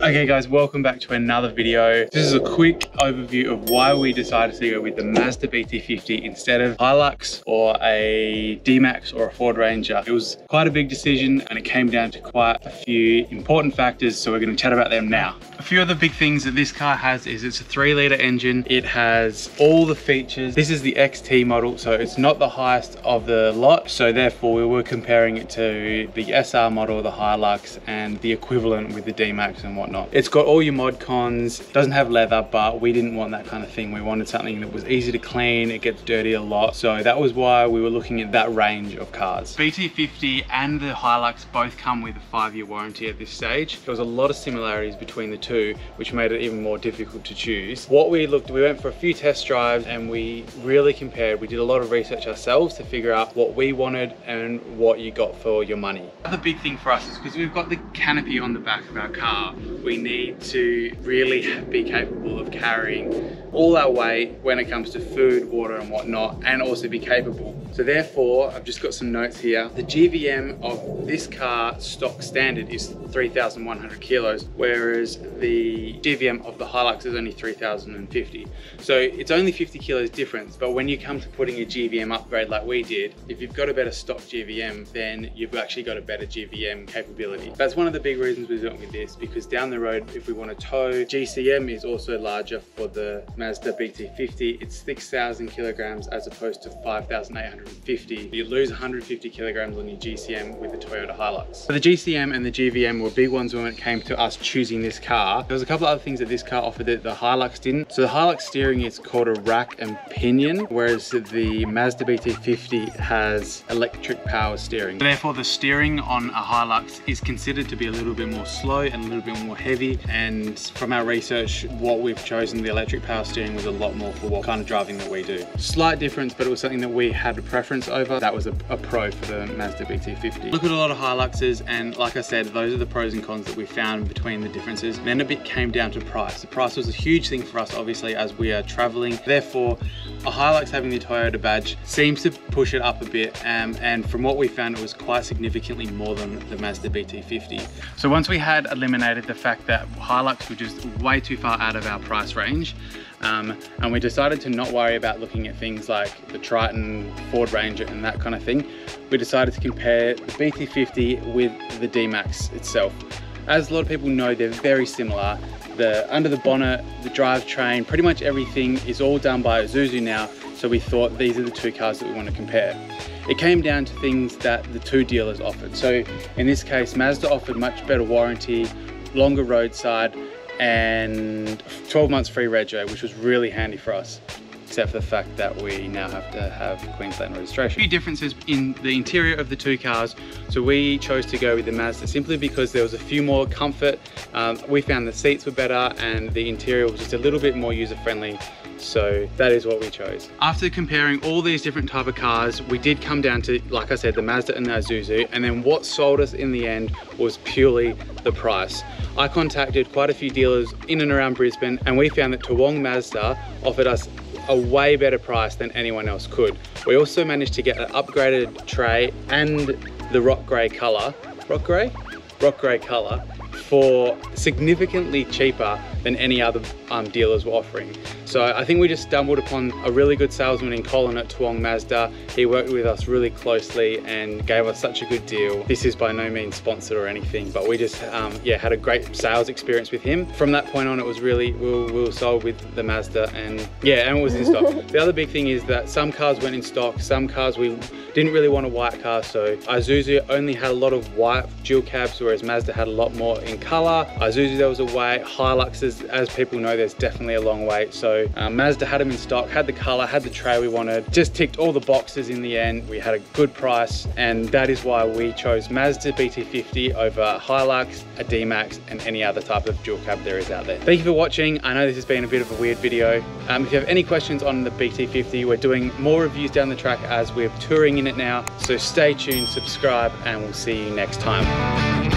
Okay guys, welcome back to another video. This is a quick overview of why we decided to go with the Mazda BT50 instead of Hilux or a D-Max or a Ford Ranger. It was quite a big decision and it came down to quite a few important factors, so we're going to chat about them now. A few of the big things that this car has is it's a 3-litre engine. It has all the features. This is the XT model, so it's not the highest of the lot, so therefore we were comparing it to the SR model, the Hilux, and the equivalent with the D-Max and whatnot. It's got all your mod cons, doesn't have leather, but we didn't want that kind of thing. We wanted something that was easy to clean, it gets dirty a lot, so that was why we were looking at that range of cars. BT50 and the Hilux both come with a 5-year warranty at this stage. There was a lot of similarities between the two, which made it even more difficult to choose. We went for a few test drives and we really compared. We did a lot of research ourselves to figure out what we wanted and what you got for your money. The big thing for us is because we've got the canopy on the back of our car, we need to really be capable of carrying all our weight when it comes to food, water and whatnot, and also be capable. So therefore, I've just got some notes here. The GVM of this car stock standard is 3,100 kilos, whereas the GVM of the Hilux is only 3,050. So it's only 50 kilos difference, but when you come to putting a GVM upgrade like we did, if you've got a better stock GVM, then you've actually got a better GVM capability. That's one of the big reasons we're doing with this, because down the road, if we want to tow, GCM is also larger for the Mazda BT50. It's 6,000 kilograms as opposed to 5,850. You lose 150 kilograms on your GCM with the Toyota Hilux. So the GCM and the GVM were big ones when it came to us choosing this car. There was a couple of other things that this car offered that the Hilux didn't. So the Hilux steering is called a rack and pinion, whereas the Mazda BT50 has electric power steering. Therefore, the steering on a Hilux is considered to be a little bit more slow and a little bit more heavy. And from our research, what we've chosen, the electric power steering was a lot more for what kind of driving that we do. Slight difference, but it was something that we had a preference over. That was a pro for the Mazda BT50. Look at a lot of Hiluxes, and like I said, those are the pros and cons that we found between the differences. Then it came down to price. The price was a huge thing for us, obviously, as we are traveling. Therefore, a Hilux having the Toyota badge seems to push it up a bit, and from what we found, it was quite significantly more than the Mazda BT50. So once we had eliminated the fact that Hilux were just way too far out of our price range, and we decided to not worry about looking at things like the Triton, Ford Ranger and that kind of thing, we decided to compare the BT50 with the D-Max itself. As a lot of people know, they're very similar. Under the bonnet, the drivetrain, pretty much everything is all done by Isuzu now, so we thought these are the two cars that we want to compare. It came down to things that the two dealers offered. So in this case, Mazda offered much better warranty, longer roadside, and 12 months free rego, which was really handy for us, except for the fact that we now have to have Queensland registration. A few differences in the interior of the two cars. So we chose to go with the Mazda simply because there was a few more comfort. We found the seats were better and the interior was just a little bit more user-friendly. So that is what we chose. After comparing all these different type of cars, we did come down to, like I said, the Mazda and the Isuzu, and then what sold us in the end was purely the price. I contacted quite a few dealers in and around Brisbane, and we found that Toowong Mazda offered us a way better price than anyone else could. We also managed to get an upgraded tray and the rock grey colour, for significantly cheaper than any other dealers were offering. So I think we just stumbled upon a really good salesman in Colin at Toowong Mazda. He worked with us really closely and gave us such a good deal. This is by no means sponsored or anything, but we just had a great sales experience with him. From that point on, it was really, we were sold with the Mazda, and it was in stock. The other big thing is that some cars went in stock, some cars we didn't really want a white car, so Isuzu only had a lot of white dual cabs, whereas Mazda had a lot more in color. Isuzu, there was a wait. Hiluxes, as people know, there's definitely a long wait. So Mazda had them in stock, had the color, had the tray we wanted, just ticked all the boxes in the end. We had a good price, and that is why we chose Mazda BT50 over Hilux, a D-Max, and any other type of dual cab there is out there. Thank you for watching. I know this has been a bit of a weird video. If you have any questions on the BT50, we're doing more reviews down the track as we're touring in it now. So stay tuned, subscribe, and we'll see you next time.